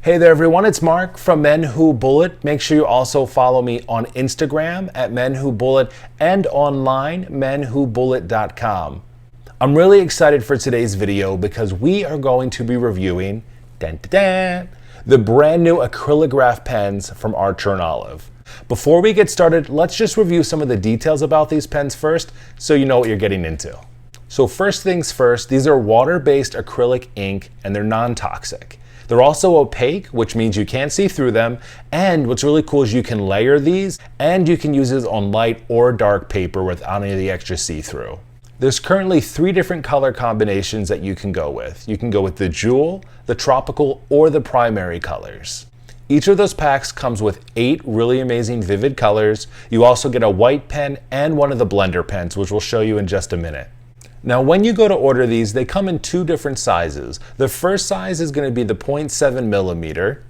Hey there everyone, it's Mark from MENWHOBULLET. Make sure you also follow me on Instagram at MENWHOBULLET and online menwhobullet.com. I'm really excited for today's video because we are going to be reviewing the brand new Acrylograph pens from Archer & Olive. Before we get started, let's just review some of the details about these pens first so you know what you're getting into. So first things first, these are water-based acrylic ink and they're non-toxic. They're also opaque, which means you can't see through them, and what's really cool is you can layer these and you can use this on light or dark paper without any of the extra see-through. There's currently 3 different color combinations that you can go with. You can go with the jewel, the tropical, or the primary colors. Each of those packs comes with 8 really amazing vivid colors. You also get a white pen and one of the blender pens, which we'll show you in just a minute. Now, when you go to order these, they come in 2 different sizes. The first size is going to be the 0.7 millimeter.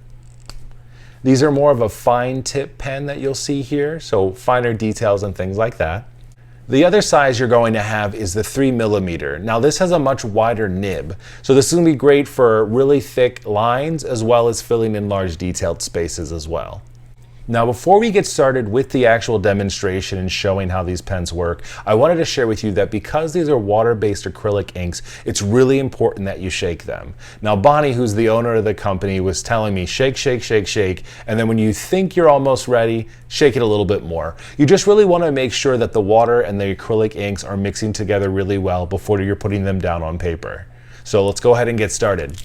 These are more of a fine tip pen that you'll see here, so finer details and things like that. The other size you're going to have is the 3 millimeter. Now this has a much wider nib, so this is going to be great for really thick lines as well as filling in large detailed spaces as well. Now before we get started with the actual demonstration and showing how these pens work, I wanted to share with you that because these are water-based acrylic inks, it's really important that you shake them. Now Bonnie, who's the owner of the company, was telling me shake, shake, shake, shake, and then when you think you're almost ready, shake it a little bit more. You just really want to make sure that the water and the acrylic inks are mixing together really well before you're putting them down on paper. So let's go ahead and get started.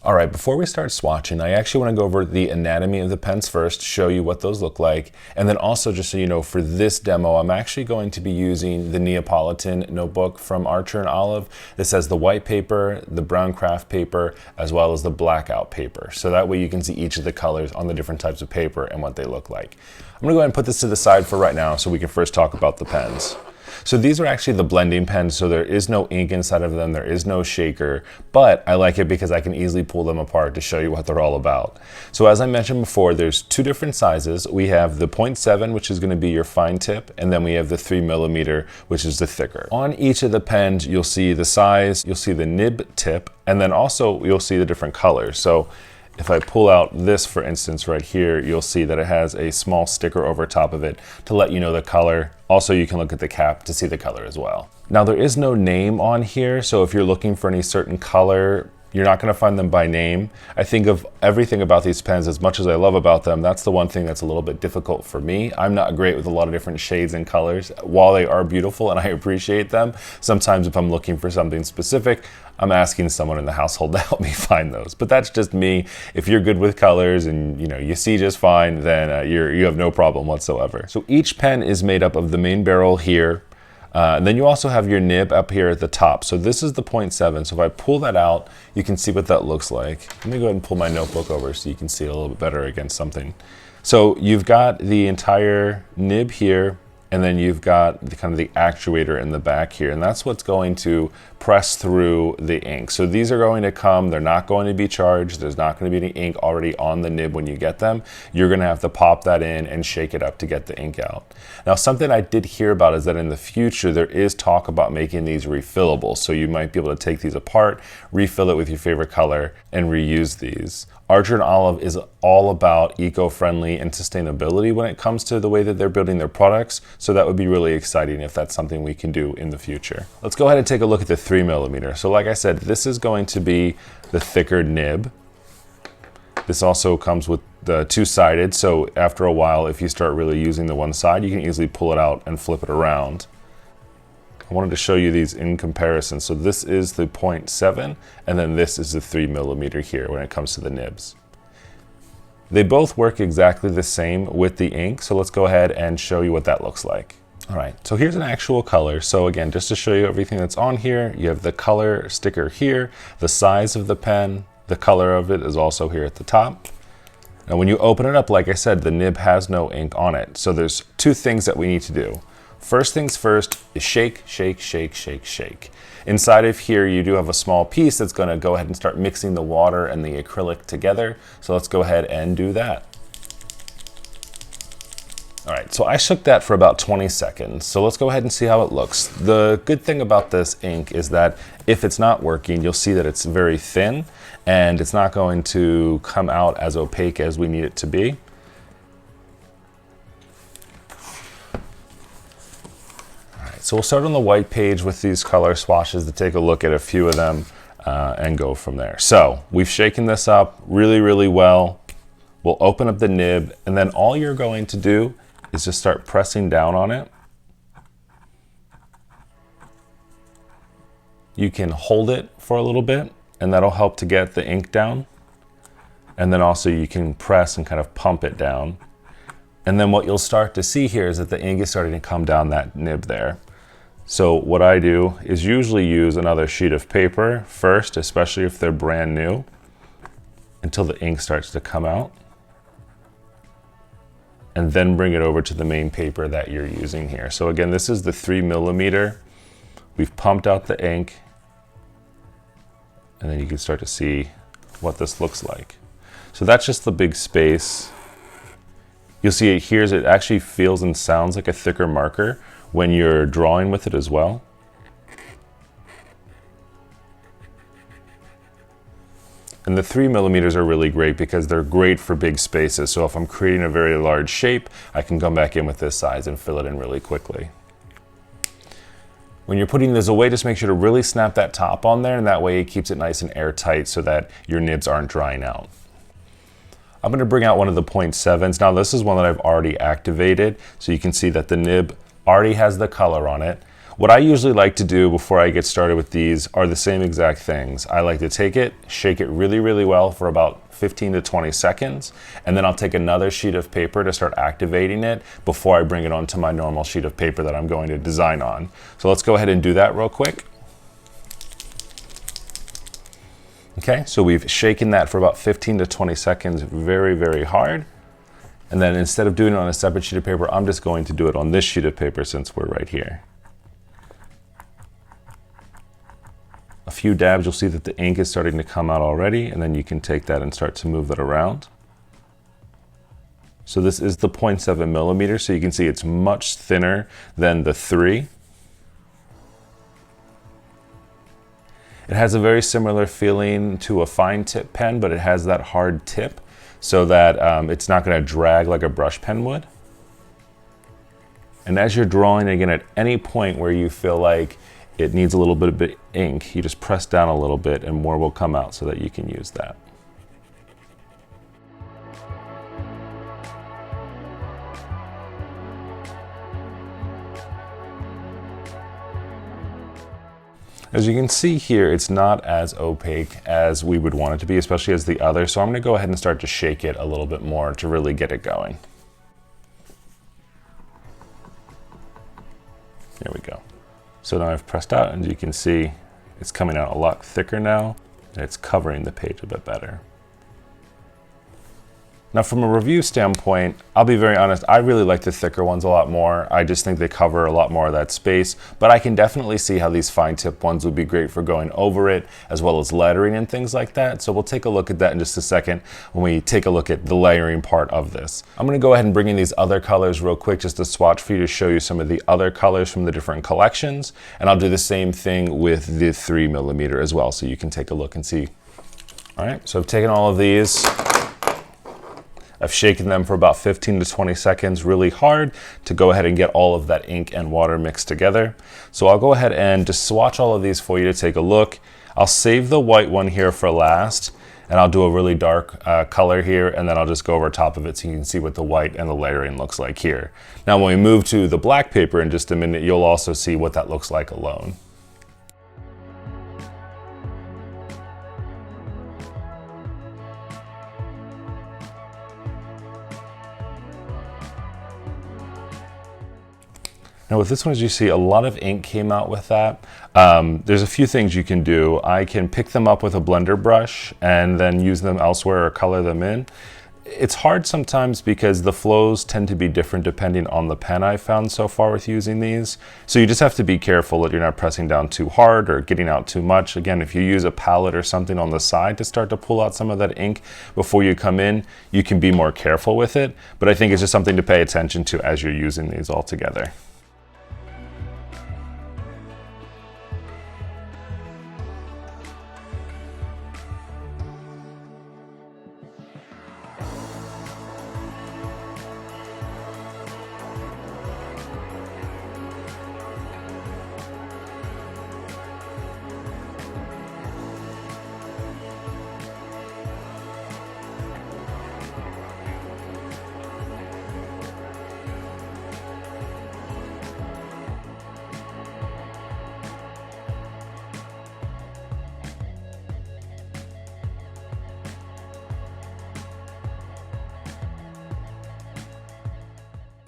All right, before we start swatching, I actually want to go over the anatomy of the pens first, show you what those look like, and then also just so you know, for this demo, I'm actually going to be using the Neapolitan notebook from Archer & Olive. This has the white paper, the brown Kraft paper, as well as the blackout paper. So that way you can see each of the colors on the different types of paper and what they look like. I'm going to go ahead and put this to the side for right now so we can first talk about the pens. So these are actually the blending pens, so there is no ink inside of them, there is no shaker, but I like it because I can easily pull them apart to show you what they're all about. So as I mentioned before, there's 2 different sizes. We have the 0.7, which is going to be your fine tip, and then we have the 3 millimeter, which is the thicker. On each of the pens, you'll see the size, you'll see the nib tip, and then also you'll see the different colors. So if I pull out this, for instance, right here, you'll see that it has a small sticker over top of it to let you know the color. Also, you can look at the cap to see the color as well. Now, there is no name on here, so if you're looking for any certain color, you're not going to find them by name. I think of everything about these pens, as much as I love about them, that's the one thing that's a little bit difficult for me. I'm not great with a lot of different shades and colors. While they are beautiful and I appreciate them, sometimes if I'm looking for something specific, I'm asking someone in the household to help me find those. But that's just me. If you're good with colors and you see just fine, then you have no problem whatsoever. So each pen is made up of the main barrel here. And then you also have your nib up here at the top. So this is the 0.7. So if I pull that out, you can see what that looks like. Let me go ahead and pull my notebook over so you can see it a little bit better against something. So you've got the entire nib here, and then you've got the kind of the actuator in the back here, and that's what's going to press through the ink. So these are going to come, they're not going to be charged, there's not going to be any ink already on the nib when you get them. You're going to have to pop that in and shake it up to get the ink out. Now, something I did hear about is that in the future there is talk about making these refillable, so you might be able to take these apart, refill it with your favorite color, and reuse these. Archer & Olive is all about eco-friendly and sustainability when it comes to the way that they're building their products, so that would be really exciting if that's something we can do in the future. Let's go ahead and take a look at the 3 millimeter. So like I said, this is going to be the thicker nib. This also comes with the 2-sided, so after a while, if you start really using the one side, you can easily pull it out and flip it around. I wanted to show you these in comparison. So this is the 0.7, and then this is the 3 millimeter here when it comes to the nibs. They both work exactly the same with the ink, so let's go ahead and show you what that looks like. All right, so here's an actual color. So again, just to show you everything that's on here, you have the color sticker here, the size of the pen, the color of it is also here at the top. Now when you open it up, like I said, the nib has no ink on it. So there's 2 things that we need to do. First things first is shake, shake, shake, shake, shake. Inside of here, you do have a small piece that's going to go ahead and start mixing the water and the acrylic together. So let's go ahead and do that. All right, so I shook that for about 20 seconds. So let's go ahead and see how it looks. The good thing about this ink is that if it's not working, you'll see that it's very thin and it's not going to come out as opaque as we need it to be. All right, so we'll start on the white page with these color swatches to take a look at a few of them and go from there. So we've shaken this up really, really well. We'll open up the nib, and then all you're going to do is just start pressing down on it. You can hold it for a little bit, and that'll help to get the ink down. And then also you can press and kind of pump it down. And then what you'll start to see here is that the ink is starting to come down that nib there. So what I do is usually use another sheet of paper first, especially if they're brand new, until the ink starts to come out. And then bring it over to the main paper that you're using here. So again, this is the 3mm. We've pumped out the ink, and then you can start to see what this looks like. So that's just the big space. You'll see it here, it actually feels and sounds like a thicker marker when you're drawing with it as well. And the 3mm are really great because they're great for big spaces. So if I'm creating a very large shape, I can come back in with this size and fill it in really quickly. When you're putting this away, just make sure to really snap that top on there, and that way it keeps it nice and airtight so that your nibs aren't drying out. I'm going to bring out one of the 0.7s. Now this is one that I've already activated, so you can see that the nib already has the color on it. What I usually like to do before I get started with these are the same exact things. I like to take it, shake it really, really well for about 15 to 20 seconds, and then I'll take another sheet of paper to start activating it before I bring it onto my normal sheet of paper that I'm going to design on. So let's go ahead and do that real quick. Okay, so we've shaken that for about 15 to 20 seconds very, very hard. And then instead of doing it on a separate sheet of paper, I'm just going to do it on this sheet of paper since we're right here. A few dabs, you'll see that the ink is starting to come out already, and then you can take that and start to move that around. So this is the 0.7mm, so you can see it's much thinner than the 3. It has a very similar feeling to a fine tip pen, but it has that hard tip so that it's not going to drag like a brush pen would. And as you're drawing, again, at any point where you feel like it needs a little bit of ink, you just press down a little bit and more will come out so that you can use that. As you can see here, it's not as opaque as we would want it to be, especially as the other. So I'm going to go ahead and start to shake it a little bit more to really get it going. There we go. So now I've pressed out, and you can see it's coming out a lot thicker now, and it's covering the page a bit better. Now from a review standpoint, I'll be very honest, I really like the thicker ones a lot more. I just think they cover a lot more of that space, but I can definitely see how these fine tip ones would be great for going over it, as well as lettering and things like that. So we'll take a look at that in just a second when we take a look at the layering part of this. I'm gonna go ahead and bring in these other colors real quick, just to swatch for you to show you some of the other colors from the different collections. And I'll do the same thing with the 3mm as well, so you can take a look and see. All right, so I've taken all of these. I've shaken them for about 15 to 20 seconds really hard to go ahead and get all of that ink and water mixed together. So I'll go ahead and just swatch all of these for you to take a look. I'll save the white one here for last, and I'll do a really dark color here, and then I'll just go over top of it so you can see what the white and the layering looks like here. Now when we move to the black paper in just a minute, you'll also see what that looks like alone. Now with this one, as you see, a lot of ink came out with that. There's a few things you can do. I can pick them up with a blender brush and then use them elsewhere or color them in. it's hard sometimes because the flows tend to be different depending on the pen I've found so far with using these. So you just have to be careful that you're not pressing down too hard or getting out too much. Again, if you use a palette or something on the side to start to pull out some of that ink before you come in, you can be more careful with it. But I think it's just something to pay attention to as you're using these all together.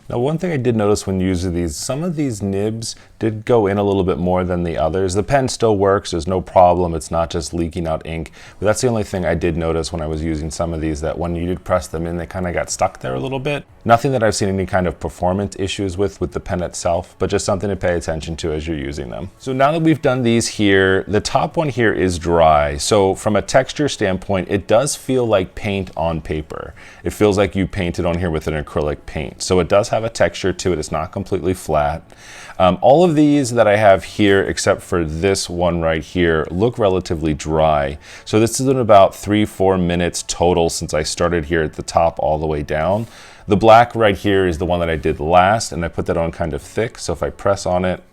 Now, one thing I did notice when using these, some of these nibs did go in a little bit more than the others. The pen still works, there's no problem, it's not just leaking out ink, but that's the only thing I did notice when I was using some of these, that when you did press them in, they kind of got stuck there a little bit. Nothing that I've seen any kind of performance issues with the pen itself, but just something to pay attention to as you're using them. So now that we've done these here, the top one here is dry. So from a texture standpoint, it does feel like paint on paper. It feels like you painted on here with an acrylic paint. So it does have a texture to it, it's not completely flat. All of these that I have here, except for this one right here, look relatively dry. So this is in about 3-4 minutes total since I started here at the top all the way down. The black right here is the one that I did last, and I put that on kind of thick. So if I press on it,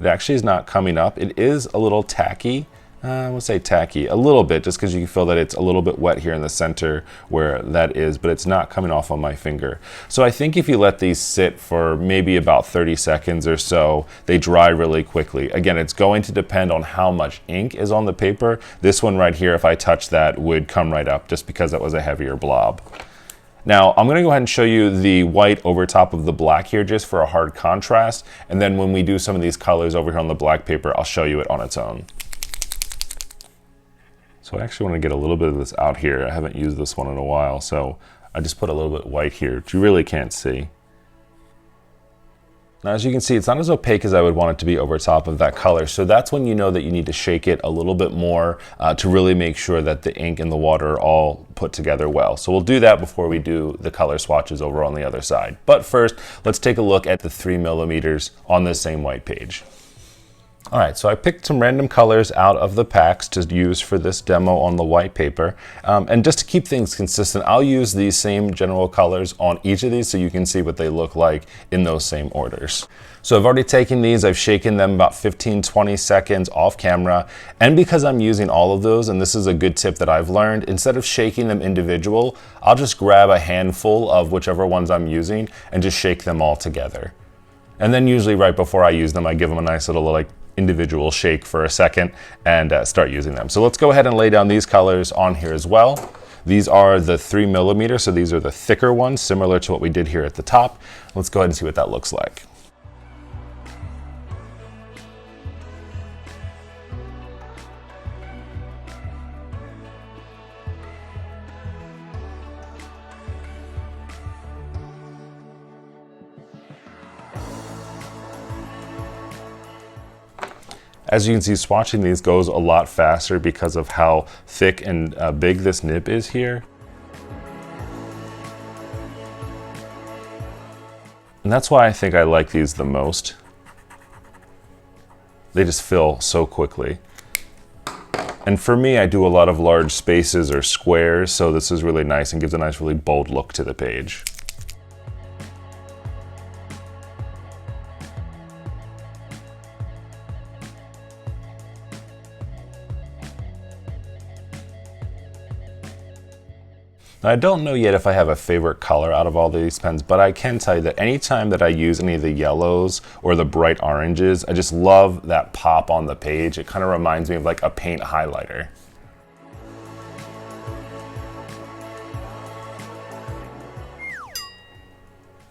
it actually is not coming up. It is a little tacky. I would say tacky a little bit, just because you can feel that it's a little bit wet here in the center where that is, but it's not coming off on my finger. So I think if you let these sit for maybe about 30 seconds or so, they dry really quickly. Again, it's going to depend on how much ink is on the paper. This one right here, if I touch that, would come right up just because that was a heavier blob. Now, I'm gonna go ahead and show you the white over top of the black here just for a hard contrast. And then when we do some of these colors over here on the black paper, I'll show you it on its own. So I actually want to get a little bit of this out here. I haven't used this one in a while, so I just put a little bit white here, which you really can't see. Now, as you can see, it's not as opaque as I would want it to be over top of that color. So that's when you know that you need to shake it a little bit more to really make sure that the ink and the water are all put together well. So we'll do that before we do the color swatches over on the other side. But first, let's take a look at the 3mm on this same white page. All right, so I picked some random colors out of the packs to use for this demo on the white paper. And just to keep things consistent, I'll use these same general colors on each of these so you can see what they look like in those same orders. So I've already taken these, I've shaken them about 15-20 seconds off camera. And because I'm using all of those, and this is a good tip that I've learned, instead of shaking them individual, I'll just grab a handful of whichever ones I'm using and just shake them all together. And then usually right before I use them, I give them a nice little like individual shake for a second and start using them. So let's go ahead and lay down these colors on here as well. These are the 3mm, so these are the thicker ones, similar to what we did here at the top. Let's go ahead and see what that looks like. As you can see, swatching these goes a lot faster because of how thick and big this nib is here. And that's why I think I like these the most. They just fill so quickly. And for me, I do a lot of large spaces or squares, so this is really nice and gives a nice, really bold look to the page. Now, I don't know yet if I have a favorite color out of all these pens, but I can tell you that anytime that I use any of the yellows or the bright oranges, I just love that pop on the page. It kind of reminds me of like a paint highlighter.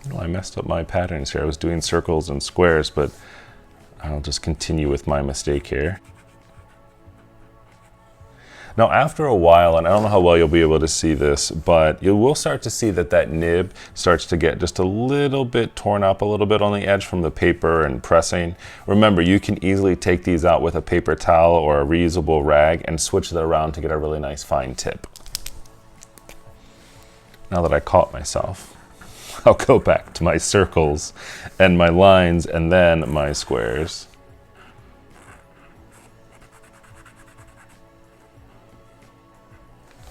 Well, I messed up my patterns here. I was doing circles and squares, but I'll just continue with my mistake here. Now after a while, and I don't know how well you'll be able to see this, but you will start to see that that nib starts to get just a little bit torn up a little bit on the edge from the paper and pressing. Remember, you can easily take these out with a paper towel or a reusable rag and switch that around to get a really nice fine tip. Now that I caught myself, I'll go back to my circles and my lines and then my squares.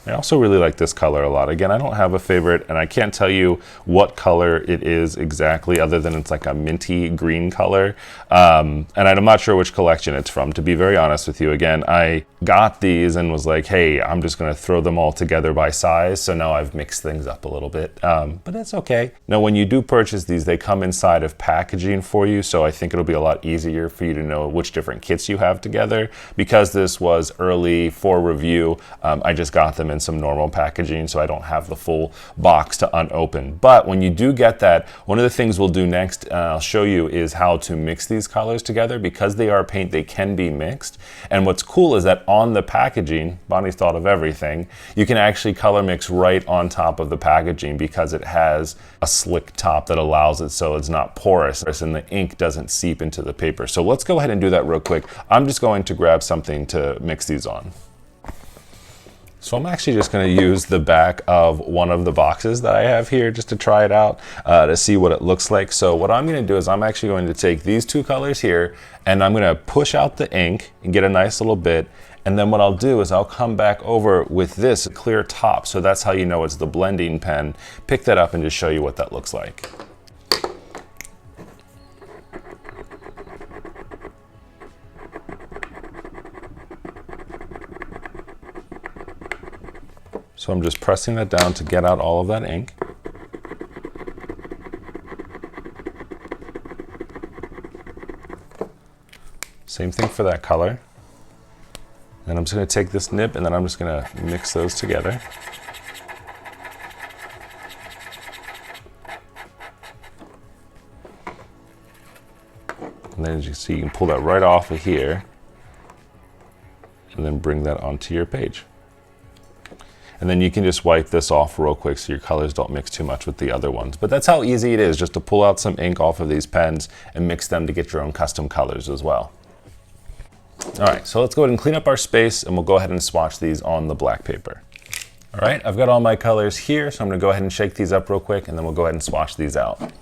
I also really like this color a lot. Again, I don't have a favorite, and I can't tell you what color it is exactly, other than it's like a minty green color. And I'm not sure which collection it's from, to be very honest with you. Again, I got these and was like, hey, I'm just gonna throw them all together by size. So now I've mixed things up a little bit, but that's okay. Now, when you do purchase these, they come inside of packaging for you. So I think it'll be a lot easier for you to know which different kits you have together. Because this was early for review, I just got them in some normal packaging, so I don't have the full box to unopen. But when you do get that, one of the things we'll do next, I'll show you, is how to mix these colors together. Because they are paint, they can be mixed. And what's cool is that on the packaging, Bonnie's thought of everything, you can actually color mix right on top of the packaging because it has a slick top that allows it so it's not porous and the ink doesn't seep into the paper. So let's go ahead and do that real quick. I'm just going to grab something to mix these on. So I'm actually just going to use the back of one of the boxes that I have here just to try it out, to see what it looks like. So what I'm going to do is I'm actually going to take these two colors here and I'm going to push out the ink and get a nice little bit. And then what I'll do is I'll come back over with this clear top. So that's how you know it's the blending pen. Pick that up and just show you what that looks like. So I'm just pressing that down to get out all of that ink. Same thing for that color. And I'm just going to take this nib and then I'm just going to mix those together. And then as you see, you can pull that right off of here and then bring that onto your page. And then you can just wipe this off real quick so your colors don't mix too much with the other ones. But that's how easy it is, just to pull out some ink off of these pens and mix them to get your own custom colors as well. All right, so let's go ahead and clean up our space and we'll go ahead and swatch these on the black paper. All right, I've got all my colors here, so I'm gonna go ahead and shake these up real quick and then we'll go ahead and swatch these out.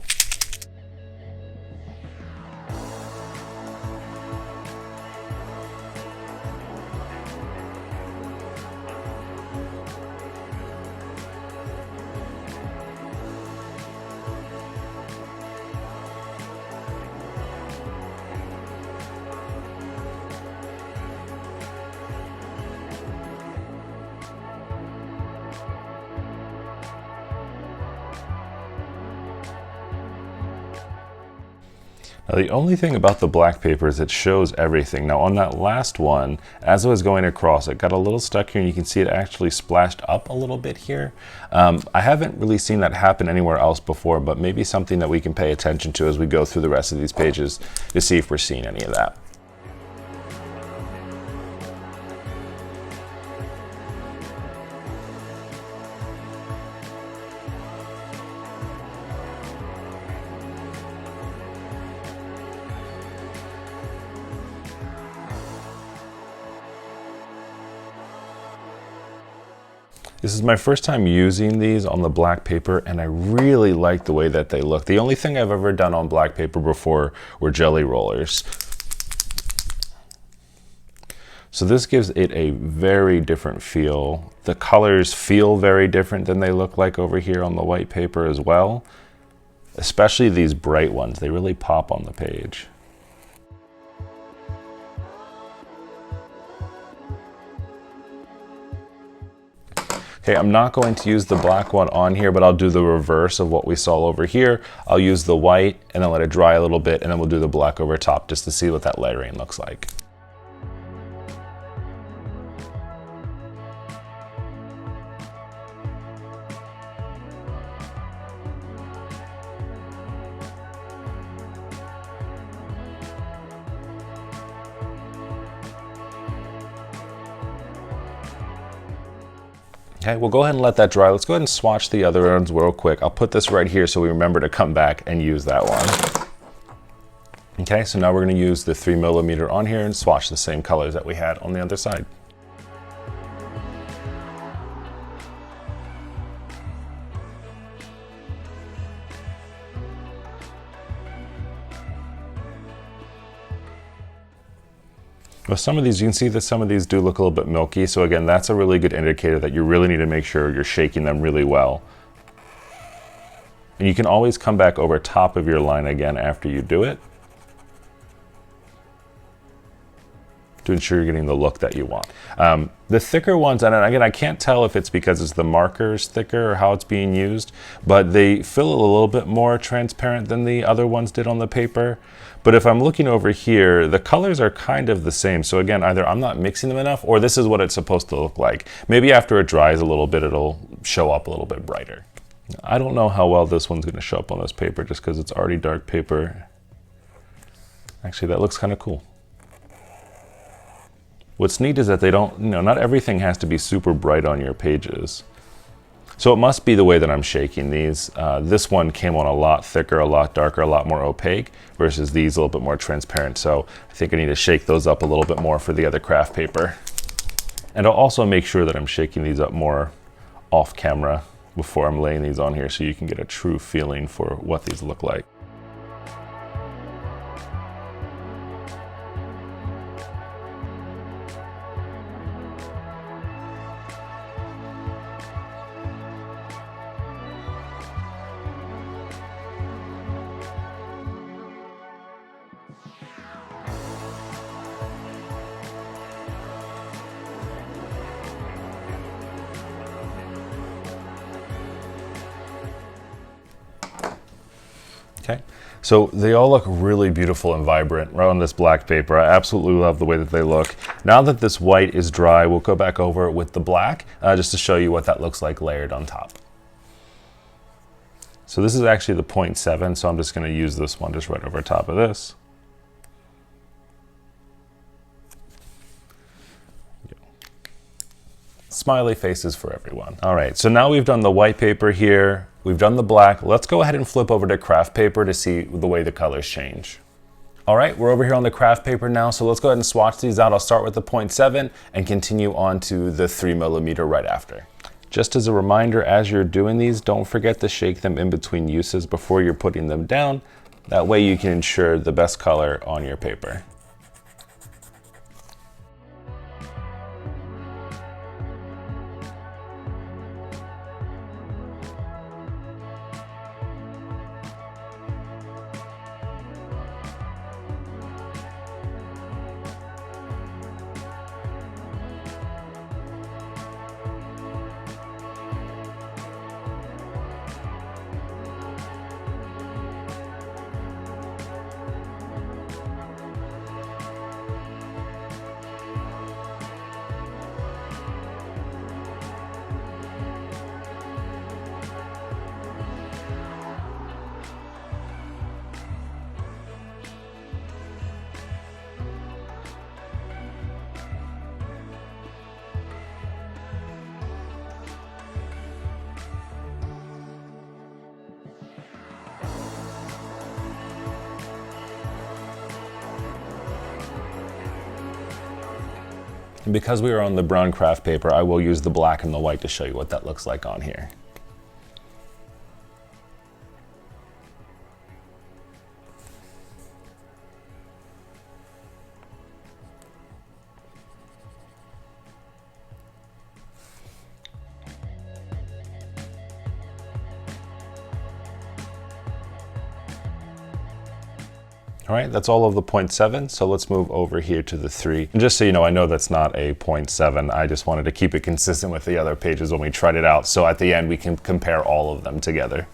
Now the only thing about the black paper is it shows everything. Now on that last one, as I was going across, it got a little stuck here and you can see it actually splashed up a little bit here. I haven't really seen that happen anywhere else before, but maybe something that we can pay attention to as we go through the rest of these pages to see if we're seeing any of that. This is my first time using these on the black paper and I really like the way that they look. The only thing I've ever done on black paper before were jelly rollers. So this gives it a very different feel. The colors feel very different than they look like over here on the white paper as well. Especially these bright ones, they really pop on the page. Okay, I'm not going to use the black one on here, but I'll do the reverse of what we saw over here. I'll use the white and then let it dry a little bit, and then we'll do the black over top just to see what that layering looks like. Okay, we'll go ahead and let that dry. Let's go ahead and swatch the other ones real quick. I'll put this right here so we remember to come back and use that one. Okay, so now we're going to use the 3mm on here and swatch the same colors that we had on the other side. With some of these, you can see that some of these do look a little bit milky. So again, that's a really good indicator that you really need to make sure you're shaking them really well. And you can always come back over top of your line again after you do it to ensure you're getting the look that you want. The thicker ones, and again, I can't tell if it's because it's the markers thicker or how it's being used, but they feel a little bit more transparent than the other ones did on the paper. But if I'm looking over here, the colors are kind of the same. So again, either I'm not mixing them enough or this is what it's supposed to look like. Maybe after it dries a little bit, it'll show up a little bit brighter. I don't know how well this one's gonna show up on this paper just because it's already dark paper. Actually, that looks kind of cool. What's neat is that they don't, not everything has to be super bright on your pages. So it must be the way that I'm shaking these. This one came on a lot thicker, a lot darker, a lot more opaque, versus these a little bit more transparent. So I think I need to shake those up a little bit more for the other craft paper. And I'll also make sure that I'm shaking these up more off camera before I'm laying these on here so you can get a true feeling for what these look like. Okay, so they all look really beautiful and vibrant right on this black paper. I absolutely love the way that they look. Now that this white is dry, we'll go back over it with the black just to show you what that looks like layered on top. So this is actually the 0.7, so I'm just going to use this one just right over top of this. Smiley faces for everyone. All right, so now we've done the white paper here. We've done the black. Let's go ahead and flip over to craft paper to see the way the colors change. All right, we're over here on the craft paper now, so let's go ahead and swatch these out. I'll start with the 0.7 and continue on to the 3mm right after. Just as a reminder, as you're doing these, don't forget to shake them in between uses before you're putting them down. That way you can ensure the best color on your paper. And because we are on the brown craft paper, I will use the black and the white to show you what that looks like on here. All right, that's all of the 0.7, so let's move over here to the 3. And just so you know, I know that's not a 0.7, I just wanted to keep it consistent with the other pages when we tried it out, so at the end we can compare all of them together.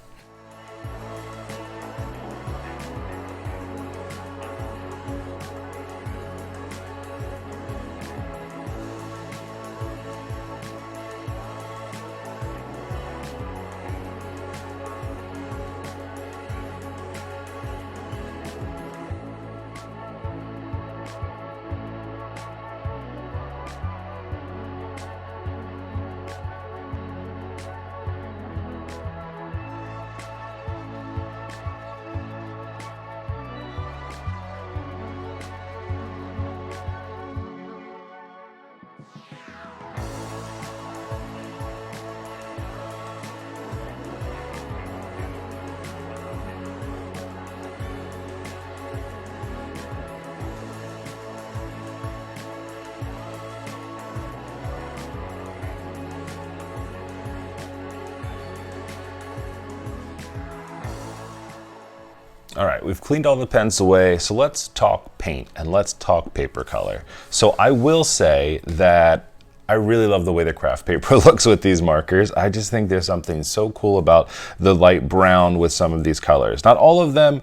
All right, we've cleaned all the pens away, so let's talk paint and let's talk paper color. So I will say that I really love the way the Kraft paper looks with these markers. I just think there's something so cool about the light brown with some of these colors. Not all of them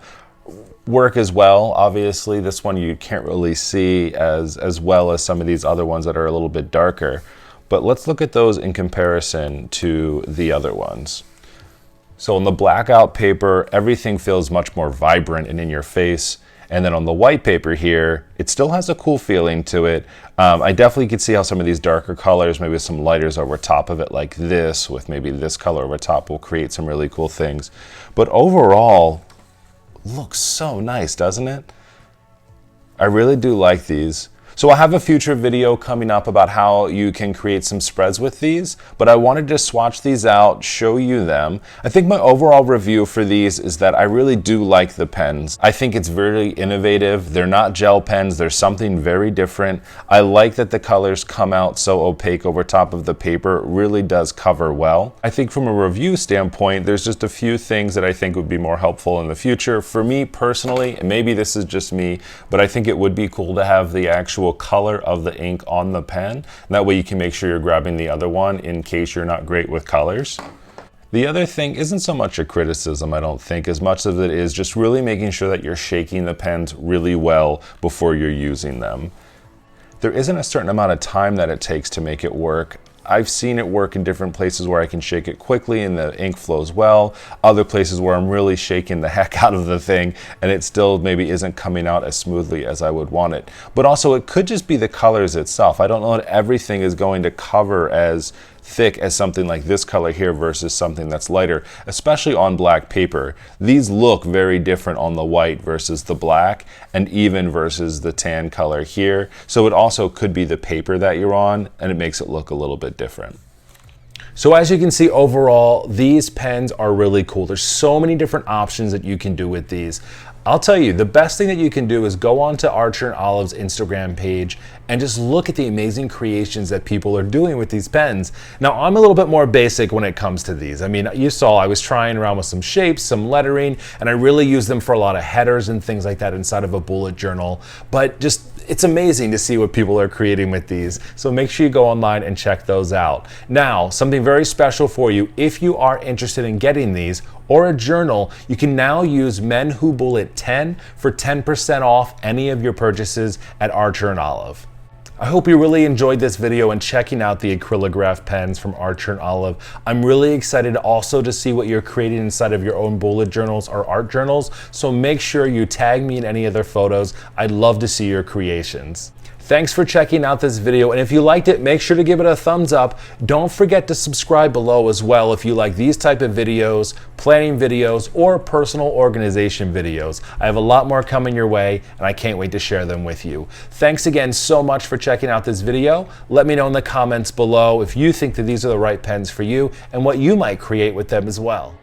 work as well, obviously. This one you can't really see as well as some of these other ones that are a little bit darker. But let's look at those in comparison to the other ones. So on the blackout paper, everything feels much more vibrant and in your face. And then on the white paper here, it still has a cool feeling to it. I definitely could see how some of these darker colors, maybe some lighters over top of it like this, with maybe this color over top, will create some really cool things. But overall, looks so nice, doesn't it? I really do like these. So I have a future video coming up about how you can create some spreads with these, but I wanted to swatch these out, show you them. I think my overall review for these is that I really do like the pens. I think it's very innovative. They're not gel pens. They're something very different. I like that the colors come out so opaque over top of the paper. It really does cover well. I think from a review standpoint, there's just a few things that I think would be more helpful in the future. For me personally, and maybe this is just me, but I think it would be cool to have the actual color of the ink on the pen. And that way you can make sure you're grabbing the other one in case you're not great with colors. The other thing isn't so much a criticism, I don't think, as much as it is just really making sure that you're shaking the pens really well before you're using them. There isn't a certain amount of time that it takes to make it work. I've seen it work in different places where I can shake it quickly and the ink flows well. Other places where I'm really shaking the heck out of the thing and it still maybe isn't coming out as smoothly as I would want it. But also it could just be the colors itself. I don't know that everything is going to cover as thick as something like this color here versus something that's lighter, especially on black paper. These look very different on the white versus the black and even versus the tan color here. So it also could be the paper that you're on and it makes it look a little bit different. So as you can see, overall, these pens are really cool. There's so many different options that you can do with these. I'll tell you, the best thing that you can do is go onto Archer and Olive's Instagram page and just look at the amazing creations that people are doing with these pens. Now, I'm a little bit more basic when it comes to these. I mean, you saw I was trying around with some shapes, some lettering, and I really use them for a lot of headers and things like that inside of a bullet journal. But just, it's amazing to see what people are creating with these. So make sure you go online and check those out. Now, something very special for you, if you are interested in getting these or a journal, you can now use MENWHOBULLET 10 for 10% off any of your purchases at Archer and Olive. I hope you really enjoyed this video and checking out the Acrylograph pens from Archer and Olive. I'm really excited also to see what you're creating inside of your own bullet journals or art journals, so make sure you tag me in any of their photos. I'd love to see your creations. Thanks for checking out this video, and if you liked it, make sure to give it a thumbs up. Don't forget to subscribe below as well if you like these type of videos, planning videos, or personal organization videos. I have a lot more coming your way, and I can't wait to share them with you. Thanks again so much for checking out this video. Let me know in the comments below if you think that these are the right pens for you and what you might create with them as well.